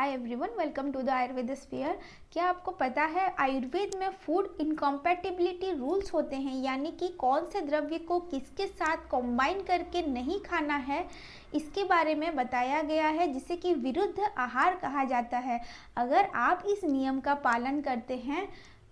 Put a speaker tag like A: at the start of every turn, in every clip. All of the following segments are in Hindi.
A: Hi everyone, welcome to the Ayurveda sphere. क्या आपको पता है आयुर्वेद में फूड इनकम्पैटिबिलिटी रूल्स होते हैं, यानी कि कौन से द्रव्य को किसके साथ कंबाइन करके नहीं खाना है, इसके बारे में बताया गया है, जिसे कि विरुद्ध आहार कहा जाता है। अगर आप इस नियम का पालन करते हैं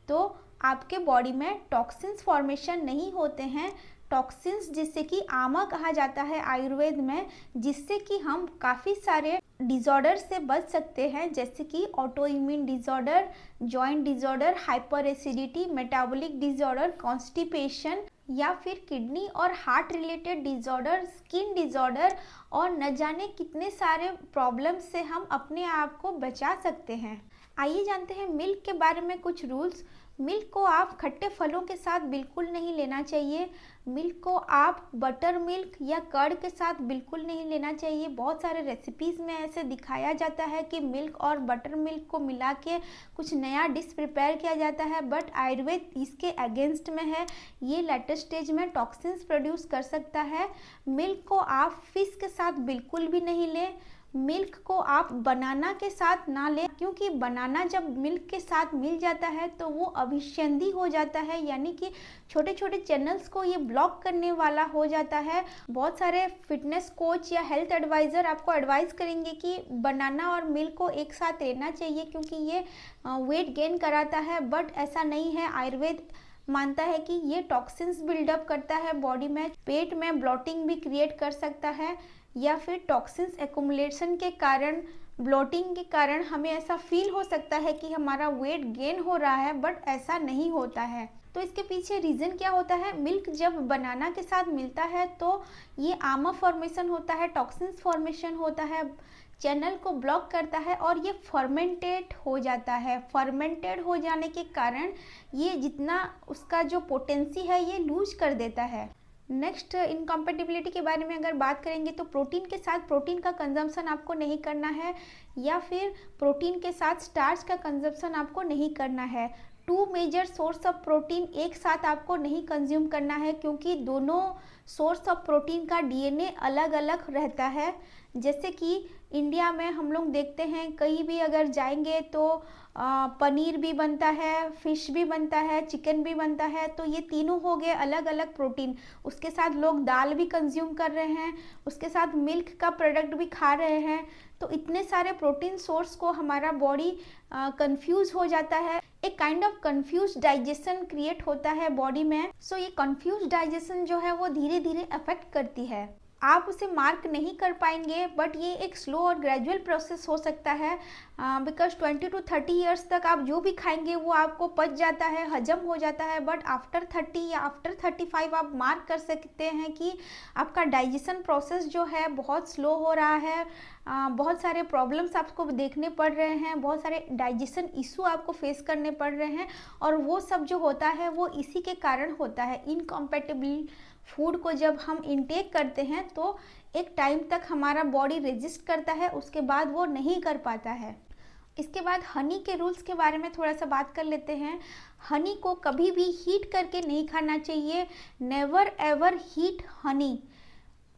A: तो आपके बॉडी में टॉक्सिन्स फॉर्मेशन नहीं होते हैं। टॉक्सिन्स जिससे कि आमा कहा जाता है आयुर्वेद में, जिससे कि हम काफ़ी सारे डिजॉर्डर से बच सकते हैं, जैसे कि auto immune disorder, joint disorder, hyper acidity, metabolic disorder, constipation या फिर किडनी और heart related disorder, skin disorder और न जाने कितने सारे प्रॉब्लम से हम अपने आप को बचा सकते हैं। आइए जानते हैं मिल्क के बारे में कुछ रूल्स। मिल्क को आप खट्टे फलों के साथ बिल्कुल नहीं लेना चाहिए। मिल्क को आप बटर मिल्क या कर्ड के साथ बिल्कुल नहीं लेना चाहिए। बहुत सारे रेसिपीज़ में ऐसे दिखाया जाता है कि मिल्क और बटर मिल्क को मिला के कुछ नया डिश प्रिपेयर किया जाता है, बट आयुर्वेद इसके अगेंस्ट में है। ये लेटर स्टेज में टॉक्सिन्स प्रोड्यूस कर सकता है। मिल्क को आप फिश के साथ बिल्कुल भी नहीं लें। मिल्क को आप बनाना के साथ ना लें, क्योंकि बनाना जब मिल्क के साथ मिल जाता है तो वो अभिसंधि हो जाता है, यानी कि छोटे छोटे चैनल्स को ये ब्लॉक करने वाला हो जाता है। बहुत सारे फिटनेस कोच या हेल्थ एडवाइज़र आपको एडवाइस करेंगे कि बनाना और मिल्क को एक साथ लेना चाहिए, क्योंकि ये वेट गेन कराता है, बट ऐसा नहीं है। आयुर्वेद मानता है कि ये टॉक्सिन्स बिल्डअप करता है बॉडी में, पेट में ब्लॉटिंग भी क्रिएट कर सकता है, या फिर टॉक्सिन्स एक्युमुलेशन के कारण, ब्लोटिंग के कारण हमें ऐसा फील हो सकता है कि हमारा वेट गेन हो रहा है, बट ऐसा नहीं होता है। तो इसके पीछे रीज़न क्या होता है? मिल्क जब बनाना के साथ मिलता है तो ये आमा फॉर्मेशन होता है, टॉक्सिन्स फॉर्मेशन होता है, चैनल को ब्लॉक करता है और ये फर्मेंटेड हो जाता है। फर्मेंटेड हो जाने के कारण ये जितना उसका जो पोटेंसी है ये लूज कर देता है। नेक्स्ट, इनकम्पेटिबिलिटी के बारे में अगर बात करेंगे तो प्रोटीन के साथ प्रोटीन का कंजम्पशन आपको नहीं करना है, या फिर प्रोटीन के साथ स्टार्च का कंजम्पशन आपको नहीं करना है। Two major source of protein एक साथ आपको नहीं कंज्यूम करना है, क्योंकि दोनों सोर्स ऑफ प्रोटीन का डीएनए अलग अलग रहता है। जैसे कि इंडिया में हम लोग देखते हैं कहीं भी अगर जाएंगे तो पनीर भी बनता है, फिश भी बनता है, चिकन भी बनता है, तो ये तीनों हो गए अलग अलग प्रोटीन। उसके साथ लोग दाल भी कंज्यूम कर रहे हैं, उसके साथ मिल्क का प्रोडक्ट भी खा रहे हैं। तो इतने सारे प्रोटीन सोर्स को हमारा बॉडी कंफ्यूज हो जाता है। एक kind of confuse digestion create होता है बॉडी में। सो ये कंफ्यूज डाइजेशन जो है वो धीरे धीरे अफेक्ट करती है। आप उसे मार्क नहीं कर पाएंगे, बट ये एक स्लो और ग्रेजुअल प्रोसेस हो सकता है, बिकॉज 20 to 30 ईयर्स तक आप जो भी खाएंगे वो आपको पच जाता है, हजम हो जाता है, बट आफ्टर 30 या आफ्टर 35 आप मार्क कर सकते हैं कि आपका डाइजेशन प्रोसेस जो है बहुत स्लो हो रहा है। बहुत सारे प्रॉब्लम्स आपको देखने पड़ रहे हैं, बहुत सारे डाइजेशन इशू आपको फेस करने पड़ रहे हैं, और वो सब जो होता है वो इसी के कारण होता है। इनकम्पेटिबल फूड को जब हम इनटेक करते हैं तो एक टाइम तक हमारा बॉडी रेजिस्ट करता है, उसके बाद वो नहीं कर पाता है। इसके बाद हनी के रूल्स के बारे में थोड़ा सा बात कर लेते हैं। हनी को कभी भी हीट करके नहीं खाना चाहिए। Never ever heat Honey.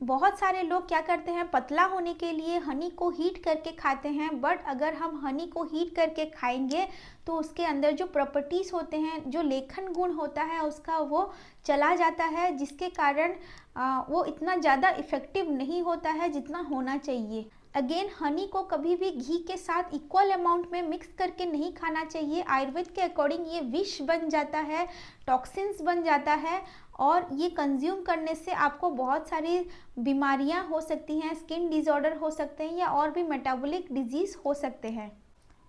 A: बहुत सारे लोग क्या करते हैं, पतला होने के लिए हनी को हीट करके खाते हैं, बट अगर हम हनी को हीट करके खाएंगे तो उसके अंदर जो प्रॉपर्टीज़ होते हैं, जो लेखन गुण होता है उसका, वो चला जाता है, जिसके कारण वो इतना ज़्यादा इफ़ेक्टिव नहीं होता है जितना होना चाहिए। अगेन, हनी को कभी भी घी के साथ इक्वल अमाउंट में मिक्स करके नहीं खाना चाहिए। आयुर्वेद के अकॉर्डिंग ये विष बन जाता है, टॉक्सिन्स बन जाता है, और ये कंज्यूम करने से आपको बहुत सारी बीमारियां हो सकती हैं, स्किन डिसऑर्डर हो सकते हैं, या और भी मेटाबॉलिक डिजीज़ हो सकते हैं।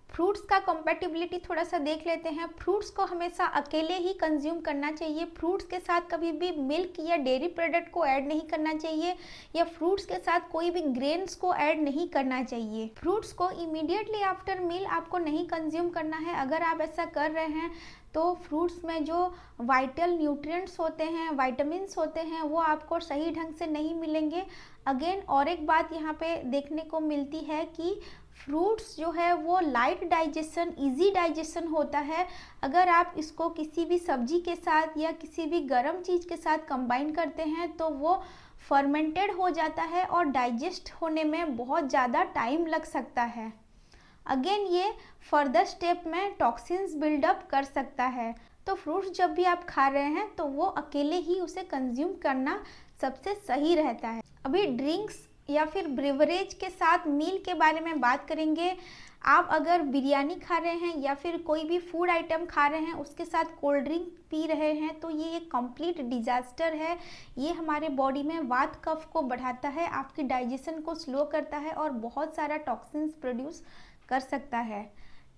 A: फ्रूट्स का कंपैटिबिलिटी थोड़ा सा देख लेते हैं। फ्रूट्स को हमेशा अकेले ही कंज्यूम करना चाहिए। फ्रूट्स के साथ कभी भी मिल्क या डेयरी प्रोडक्ट को ऐड नहीं करना चाहिए, या फ्रूट्स के साथ कोई भी ग्रेन्स को ऐड नहीं करना चाहिए। फ्रूट्स को इमीडिएटली आफ्टर मील आपको नहीं कंज्यूम करना है। अगर आप ऐसा कर रहे हैं तो फ्रूट्स में जो वाइटल न्यूट्रिएंट्स होते हैं, विटामिन्स होते हैं, वो आपको सही ढंग से नहीं मिलेंगे। अगेन, और एक बात यहाँ पे देखने को मिलती है कि फ्रूट्स जो है वो लाइट डाइजेशन, इजी डाइजेशन होता है। अगर आप इसको किसी भी सब्जी के साथ या किसी भी गर्म चीज़ के साथ कंबाइन करते हैं तो वो फर्मेंटेड हो जाता है और डाइजेस्ट होने में बहुत ज़्यादा टाइम लग सकता है। अगेन ये फर्दर स्टेप में टॉक्सिन्स बिल्डअप कर सकता है। तो फ्रूट्स जब भी आप खा रहे हैं तो वो अकेले ही उसे कंज्यूम करना सबसे सही रहता है। अभी ड्रिंक्स या फिर ब्रेवरेज के साथ मील के बारे में बात करेंगे। आप अगर बिरयानी खा रहे हैं या फिर कोई भी फूड आइटम खा रहे हैं उसके साथ कोल्ड ड्रिंक पी रहे हैं तो ये एक कंप्लीट डिजास्टर है। ये हमारे बॉडी में वात कफ को बढ़ाता है, आपकी डाइजेशन को स्लो करता है और बहुत सारा टॉक्सिन्स प्रोड्यूस कर सकता है।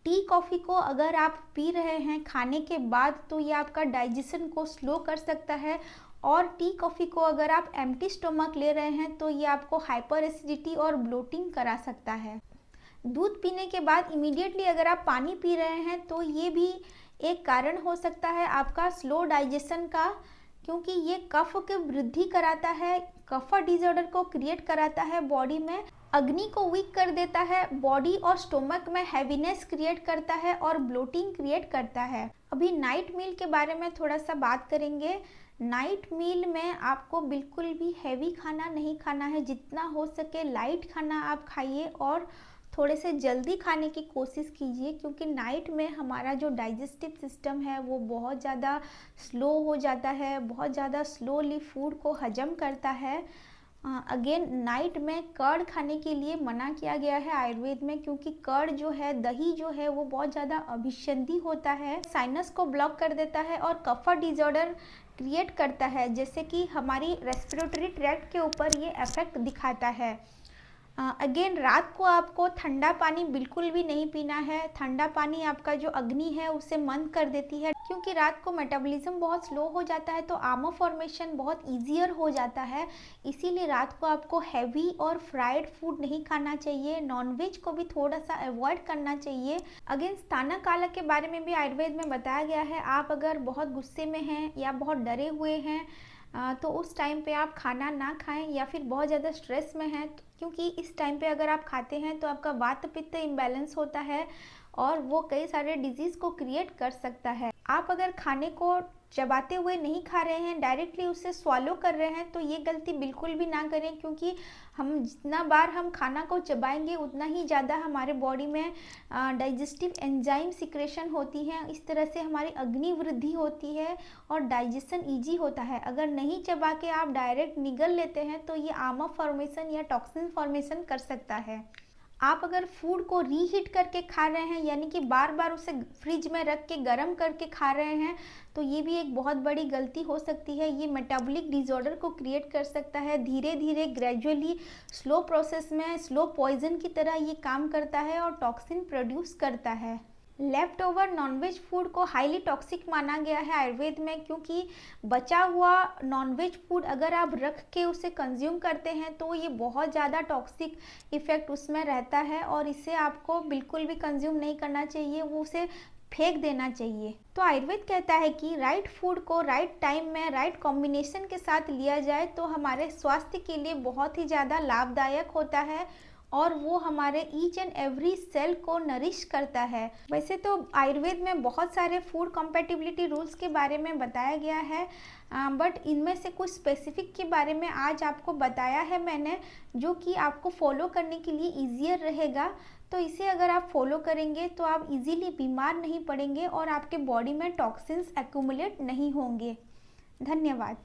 A: टी कॉफ़ी को अगर आप पी रहे हैं खाने के बाद तो ये आपका डाइजेशन को स्लो कर सकता है, और टी कॉफ़ी को अगर आप एम्प्टी स्टोमक ले रहे हैं तो ये आपको हाइपर एसिडिटी और ब्लोटिंग करा सकता है। दूध पीने के बाद इमीडिएटली अगर आप पानी पी रहे हैं तो ये भी एक कारण हो सकता है आपका स्लो डाइजेशन का, क्योंकि ये कफ की वृद्धि कराता है, कफ डिसऑर्डर को क्रिएट कराता है, बॉडी में अग्नि को वीक कर देता है, बॉडी और स्टोमक में हैवीनेस क्रिएट करता है और ब्लोटिंग क्रिएट करता है। अभी नाइट मील के बारे में थोड़ा सा बात करेंगे। नाइट मील में आपको बिल्कुल भी हैवी खाना नहीं खाना है, जितना हो सके लाइट खाना आप खाइए और थोड़े से जल्दी खाने की कोशिश कीजिए, क्योंकि नाइट में हमारा जो डाइजेस्टिव सिस्टम है वो बहुत ज़्यादा स्लो हो जाता है, बहुत ज़्यादा स्लोली फूड को हजम करता है। अगेन नाइट में कर्ड खाने के लिए मना किया गया है आयुर्वेद में, क्योंकि कर्ड जो है, दही जो है वो बहुत ज़्यादा अभिसंधि होता है, साइनस को ब्लॉक कर देता है और कफ डिसऑर्डर क्रिएट करता है, जैसे कि हमारी रेस्पिरेटरी ट्रैक्ट के ऊपर ये इफेक्ट दिखाता है। अगेन रात को आपको ठंडा पानी बिल्कुल भी नहीं पीना है। ठंडा पानी आपका जो अग्नि है उसे मंद कर देती है, क्योंकि रात को मेटाबॉलिज्म बहुत स्लो हो जाता है तो आमो फॉर्मेशन बहुत ईजियर हो जाता है। इसीलिए रात को आपको हैवी और फ्राइड फूड नहीं खाना चाहिए। नॉनवेज को भी थोड़ा सा अवॉइड करना चाहिए। अगेन स्थाना काला के बारे में भी आयुर्वेद में बताया गया है। आप अगर बहुत गुस्से में हैं या बहुत डरे हुए हैं तो उस टाइम पे आप खाना ना खाएं, या फिर बहुत ज़्यादा स्ट्रेस में हैं, क्योंकि इस टाइम पे अगर आप खाते हैं तो आपका वात पित्त इम्बैलेंस होता है और वो कई सारे डिजीज़ को क्रिएट कर सकता है। आप अगर खाने को चबाते हुए नहीं खा रहे हैं, डायरेक्टली उसे स्वॉलो कर रहे हैं, तो ये गलती बिल्कुल भी ना करें, क्योंकि हम जितना बार हम खाना को चबाएंगे उतना ही ज़्यादा हमारे बॉडी में डाइजेस्टिव एंजाइम सिक्रेशन होती है। इस तरह से हमारी अग्नि वृद्धि होती है और डाइजेशन ईजी होता है। अगर नहीं चबा के आप डायरेक्ट निगल लेते हैं तो ये आमा फॉर्मेशन या टॉक्सिन फॉर्मेशन कर सकता है। आप अगर फूड को रीहीट करके खा रहे हैं, यानी कि बार बार उसे फ्रिज में रख के गर्म करके खा रहे हैं, तो ये भी एक बहुत बड़ी गलती हो सकती है। ये मेटाबॉलिक डिसऑर्डर को क्रिएट कर सकता है। धीरे धीरे ग्रेजुअली स्लो प्रोसेस में स्लो पॉइजन की तरह ये काम करता है और टॉक्सिन प्रोड्यूस करता है। लेफ्ट ओवर नॉनवेज फूड को हाईली टॉक्सिक माना गया है आयुर्वेद में, क्योंकि बचा हुआ नॉनवेज फूड अगर आप रख के उसे कंज्यूम करते हैं तो ये बहुत ज़्यादा टॉक्सिक इफ़ेक्ट उसमें रहता है और इसे आपको बिल्कुल भी कंज्यूम नहीं करना चाहिए, वो उसे फेंक देना चाहिए। तो आयुर्वेद कहता है कि राइट फूड को राइट टाइम में राइट कॉम्बिनेशन के साथ लिया जाए तो हमारे स्वास्थ्य के लिए बहुत ही ज़्यादा लाभदायक होता है और वो हमारे ईच एंड एवरी सेल को नरिश करता है। वैसे तो आयुर्वेद में बहुत सारे फूड कंपैटिबिलिटी रूल्स के बारे में बताया गया है, बट इनमें से कुछ स्पेसिफिक के बारे में आज आपको बताया है मैंने, जो कि आपको फॉलो करने के लिए ईजियर रहेगा। तो इसे अगर आप फॉलो करेंगे तो आप इजीली बीमार नहीं पड़ेंगे और आपके बॉडी में टॉक्सिन्स एक्यूमुलेट नहीं होंगे। धन्यवाद।